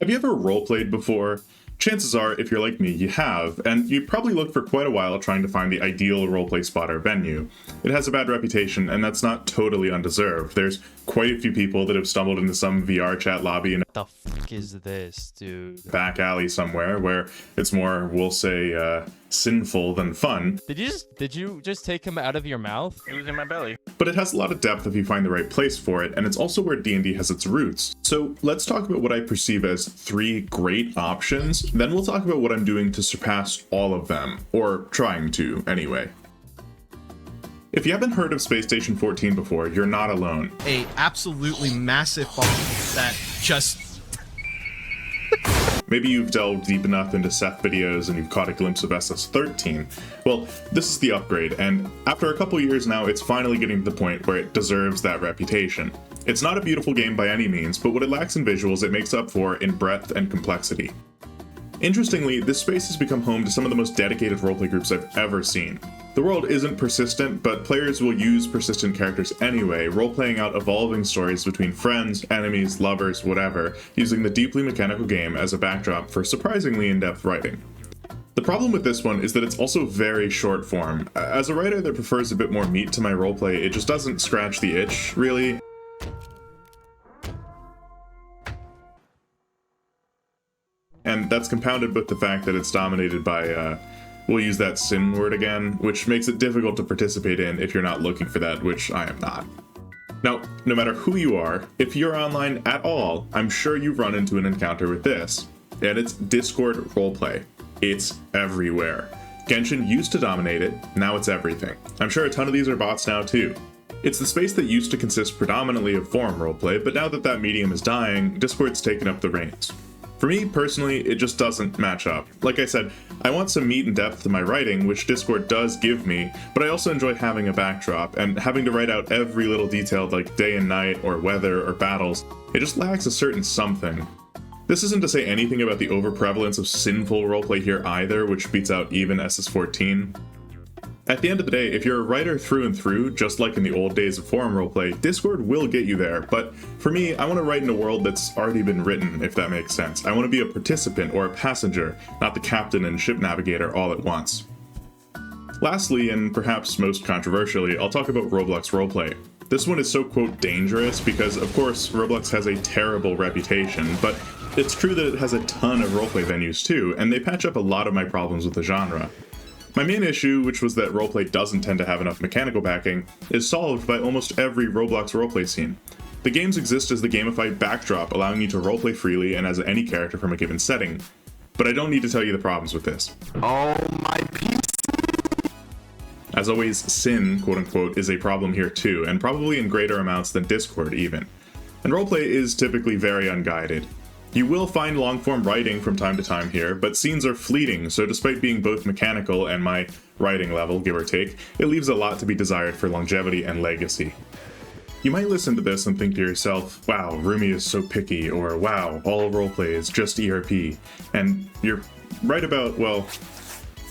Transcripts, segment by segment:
Have you ever roleplayed before? Chances are, if you're like me, you have, and you probably looked for quite a while trying to find the ideal roleplay spot or venue. It has a bad reputation, and that's not totally undeserved. There's quite a few people that have stumbled into some VR chat lobby in The fuck is this, dude? back alley somewhere where it's more, we'll say, sinful than fun. Did you just take him out of your mouth? It was in my belly. But it has a lot of depth if you find the right place for it, and it's also where D&D has its roots. So let's talk about what I perceive as 3 great options, then we'll talk about what I'm doing to surpass all of them, or trying to, anyway. If you haven't heard of Space Station 14 before, you're not alone. A absolutely massive bomb that just... Maybe you've delved deep enough into Seth videos and you've caught a glimpse of SS13. Well, this is the upgrade, and after a couple years now, it's finally getting to the point where it deserves that reputation. It's not a beautiful game by any means, but what it lacks in visuals it makes up for in breadth and complexity. Interestingly, this space has become home to some of the most dedicated roleplay groups I've ever seen. The world isn't persistent, but players will use persistent characters anyway, role-playing out evolving stories between friends, enemies, lovers, whatever, using the deeply mechanical game as a backdrop for surprisingly in-depth writing. The problem with this one is that it's also very short form. As a writer that prefers a bit more meat to my roleplay, it just doesn't scratch the itch, really. And that's compounded with the fact that it's dominated by, we'll use that sin word again, which makes it difficult to participate in if you're not looking for that, which I am not. Now, no matter who you are, if you're online at all, I'm sure you've run into an encounter with this. And it's Discord roleplay. It's everywhere. Genshin used to dominate it, now it's everything. I'm sure a ton of these are bots now too. It's the space that used to consist predominantly of forum roleplay, but now that that medium is dying, Discord's taken up the reins. For me, personally, it just doesn't match up. Like I said, I want some meat and depth to my writing, which Discord does give me, but I also enjoy having a backdrop, and having to write out every little detail like day and night, or weather, or battles, it just lacks a certain something. This isn't to say anything about the overprevalence of sinful roleplay here either, which beats out even SS14. At the end of the day, if you're a writer through and through, just like in the old days of forum roleplay, Discord will get you there, but for me, I want to write in a world that's already been written, if that makes sense. I want to be a participant or a passenger, not the captain and ship navigator all at once. Lastly, and perhaps most controversially, I'll talk about Roblox roleplay. This one is so, quote, dangerous because, of course, Roblox has a terrible reputation, but it's true that it has a ton of roleplay venues too, and they patch up a lot of my problems with the genre. My main issue, which was that roleplay doesn't tend to have enough mechanical backing, is solved by almost every Roblox roleplay scene. The games exist as the gamified backdrop, allowing you to roleplay freely and as any character from a given setting. But I don't need to tell you the problems with this. Oh my piece. As always, sin, quote-unquote, is a problem here too, and probably in greater amounts than Discord even. And roleplay is typically very unguided. You will find long-form writing from time to time here, but scenes are fleeting, so despite being both mechanical and my writing level, give or take, it leaves a lot to be desired for longevity and legacy. You might listen to this and think to yourself, wow, Rumi is so picky, or wow, all roleplay is just ERP. And you're right about, well,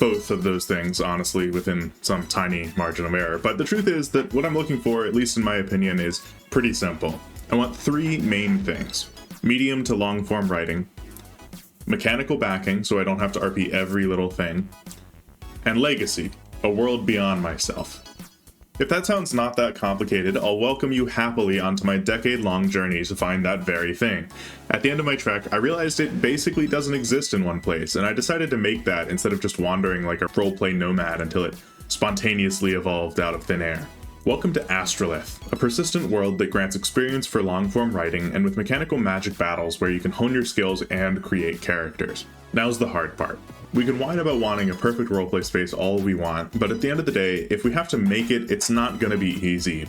both of those things, honestly, within some tiny margin of error. But the truth is that what I'm looking for, at least in my opinion, is pretty simple. I want 3 main things. Medium to long form writing, mechanical backing so I don't have to RP every little thing, and legacy, a world beyond myself. If that sounds not that complicated, I'll welcome you happily onto my decade-long journey to find that very thing. At the end of my trek, I realized it basically doesn't exist in one place, and I decided to make that instead of just wandering like a roleplay nomad until it spontaneously evolved out of thin air. Welcome to Astralith, a persistent world that grants experience for long-form writing and with mechanical magic battles where you can hone your skills and create characters. Now's the hard part. We can whine about wanting a perfect roleplay space all we want, but at the end of the day, if we have to make it, it's not gonna be easy.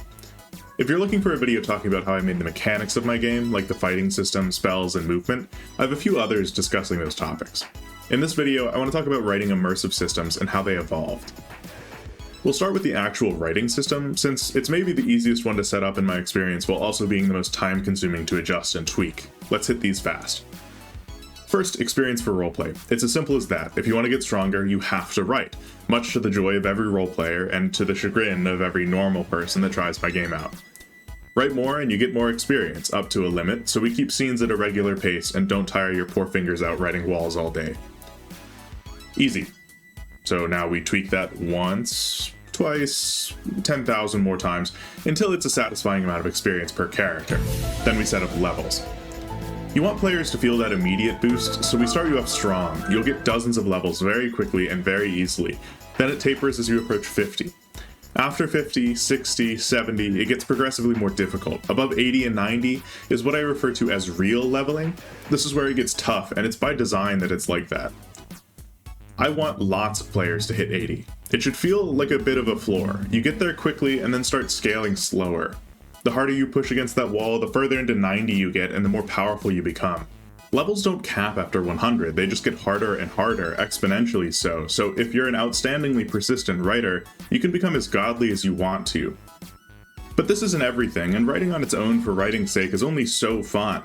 If you're looking for a video talking about how I made the mechanics of my game, like the fighting system, spells, and movement, I have a few others discussing those topics. In this video, I want to talk about writing immersive systems and how they evolved. We'll start with the actual writing system, since it's maybe the easiest one to set up in my experience while also being the most time-consuming to adjust and tweak. Let's hit these fast. First, experience for roleplay. It's as simple as that. If you want to get stronger, you have to write, much to the joy of every roleplayer and to the chagrin of every normal person that tries my game out. Write more and you get more experience, up to a limit, so we keep scenes at a regular pace and don't tire your poor fingers out writing walls all day. Easy. So now we tweak that once, twice, 10,000 more times, until it's a satisfying amount of experience per character. Then we set up levels. You want players to feel that immediate boost, so we start you off strong. You'll get dozens of levels very quickly and very easily. Then it tapers as you approach 50. After 50, 60, 70, it gets progressively more difficult. Above 80 and 90 is what I refer to as real leveling. This is where it gets tough, and it's by design that it's like that. I want lots of players to hit 80. It should feel like a bit of a floor. You get there quickly and then start scaling slower. The harder you push against that wall, the further into 90 you get and the more powerful you become. Levels don't cap after 100, they just get harder and harder, exponentially so. So if you're an outstandingly persistent writer, you can become as godly as you want to. But this isn't everything, and writing on its own for writing's sake is only so fun.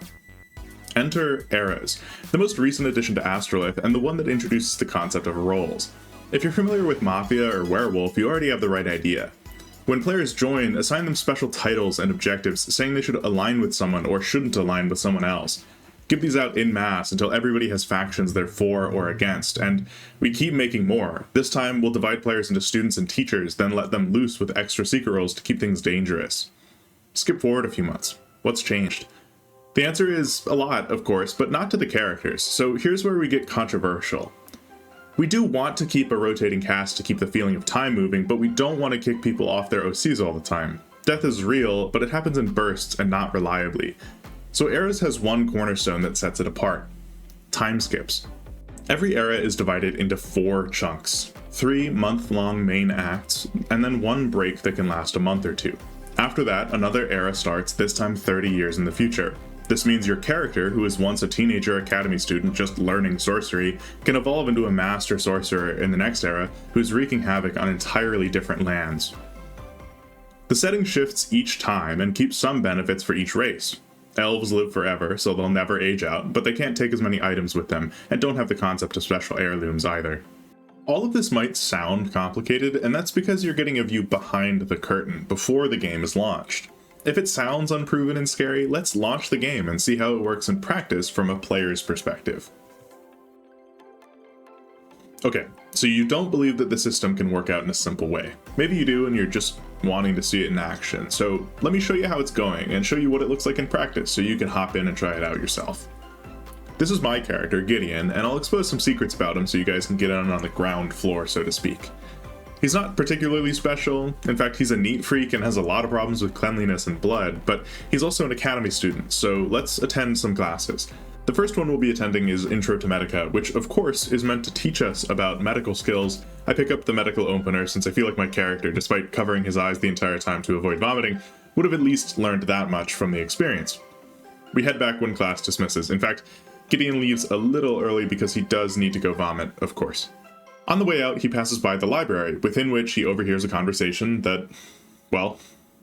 Enter eras, the most recent addition to Astralith, and the one that introduces the concept of roles. If you're familiar with Mafia or Werewolf, you already have the right idea. When players join, assign them special titles and objectives saying they should align with someone or shouldn't align with someone else. Give these out en masse until everybody has factions they're for or against, and we keep making more. This time, we'll divide players into students and teachers, then let them loose with extra secret roles to keep things dangerous. Skip forward a few months. What's changed? The answer is a lot, of course, but not to the characters, so here's where we get controversial. We do want to keep a rotating cast to keep the feeling of time moving, but we don't want to kick people off their OCs all the time. Death is real, but it happens in bursts and not reliably. So Eras has one cornerstone that sets it apart: time skips. Every era is divided into 4 chunks, 3 month-long main acts, and then one break that can last a month or 2. After that, another era starts, this time 30 years in the future. This means your character, who was once a teenager academy student just learning sorcery, can evolve into a master sorcerer in the next era who's wreaking havoc on entirely different lands. The setting shifts each time and keeps some benefits for each race. Elves live forever, so they'll never age out, but they can't take as many items with them, and don't have the concept of special heirlooms either. All of this might sound complicated, and that's because you're getting a view behind the curtain, before the game is launched. If it sounds unproven and scary, let's launch the game and see how it works in practice from a player's perspective. Okay, so you don't believe that the system can work out in a simple way. Maybe you do and you're just wanting to see it in action, so let me show you how it's going and show you what it looks like in practice so you can hop in and try it out yourself. This is my character, Gideon, and I'll expose some secrets about him so you guys can get in on the ground floor, so to speak. He's not particularly special. In fact, he's a neat freak and has a lot of problems with cleanliness and blood, but he's also an academy student, so let's attend some classes. The first one we'll be attending is Intro to Medica, which of course is meant to teach us about medical skills. I pick up the medical opener since I feel like my character, despite covering his eyes the entire time to avoid vomiting, would have at least learned that much from the experience. We head back when class dismisses. In fact, Gideon leaves a little early because he does need to go vomit, of course. On the way out, he passes by the library, within which he overhears a conversation that, well,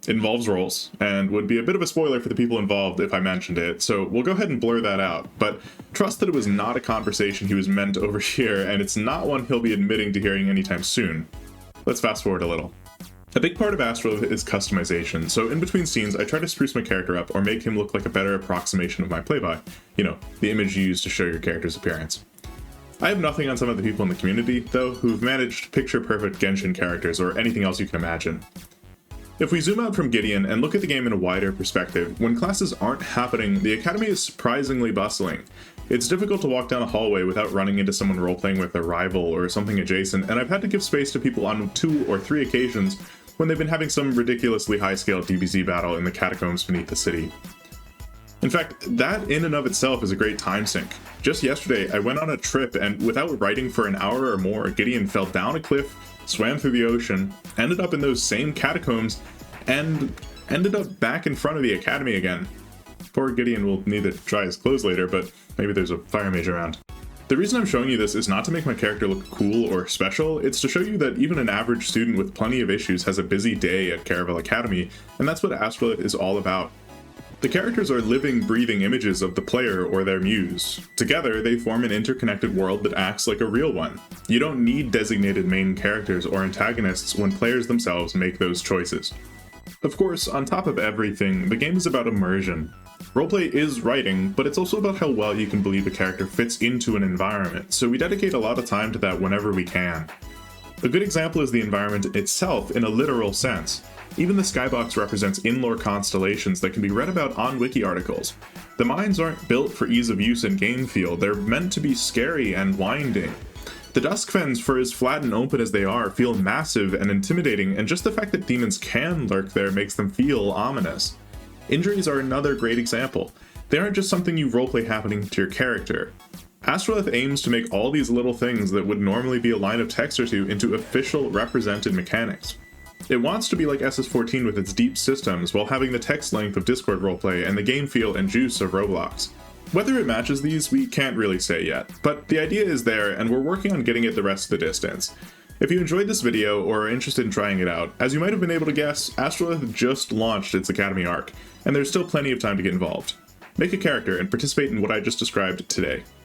involves roles, and would be a bit of a spoiler for the people involved if I mentioned it, so we'll go ahead and blur that out, but trust that it was not a conversation he was meant to overhear, and it's not one he'll be admitting to hearing anytime soon. Let's fast forward a little. A big part of Astralith is customization, so in between scenes I try to spruce my character up or make him look like a better approximation of my playby. You know, the image you use to show your character's appearance. I have nothing on some of the people in the community, though, who've managed picture-perfect Genshin characters or anything else you can imagine. If we zoom out from Gideon and look at the game in a wider perspective, when classes aren't happening, the academy is surprisingly bustling. It's difficult to walk down a hallway without running into someone roleplaying with a rival or something adjacent, and I've had to give space to people on 2 or 3 occasions when they've been having some ridiculously high-scale DBZ battle in the catacombs beneath the city. In fact, that in and of itself is a great time sink. Just yesterday, I went on a trip and without writing for an hour or more, Gideon fell down a cliff, swam through the ocean, ended up in those same catacombs, and ended up back in front of the academy again. Poor Gideon will need to dry his clothes later, but maybe there's a fire mage around. The reason I'm showing you this is not to make my character look cool or special, it's to show you that even an average student with plenty of issues has a busy day at Caravel Academy, and that's what Astralith is all about. The characters are living, breathing images of the player or their muse. Together, they form an interconnected world that acts like a real one. You don't need designated main characters or antagonists when players themselves make those choices. Of course, on top of everything, the game is about immersion. Roleplay is writing, but it's also about how well you can believe a character fits into an environment, so we dedicate a lot of time to that whenever we can. A good example is the environment itself in a literal sense. Even the skybox represents in-lore constellations that can be read about on wiki articles. The mines aren't built for ease of use and game feel, they're meant to be scary and winding. The dusk fens, for as flat and open as they are, feel massive and intimidating, and just the fact that demons can lurk there makes them feel ominous. Injuries are another great example. They aren't just something you roleplay happening to your character. Astralith aims to make all these little things that would normally be a line of text or two into official represented mechanics. It wants to be like SS14 with its deep systems while having the text length of Discord roleplay and the game feel and juice of Roblox. Whether it matches these, we can't really say yet, but the idea is there and we're working on getting it the rest of the distance. If you enjoyed this video or are interested in trying it out, as you might have been able to guess, Astralith just launched its Academy arc, and there's still plenty of time to get involved. Make a character and participate in what I just described today.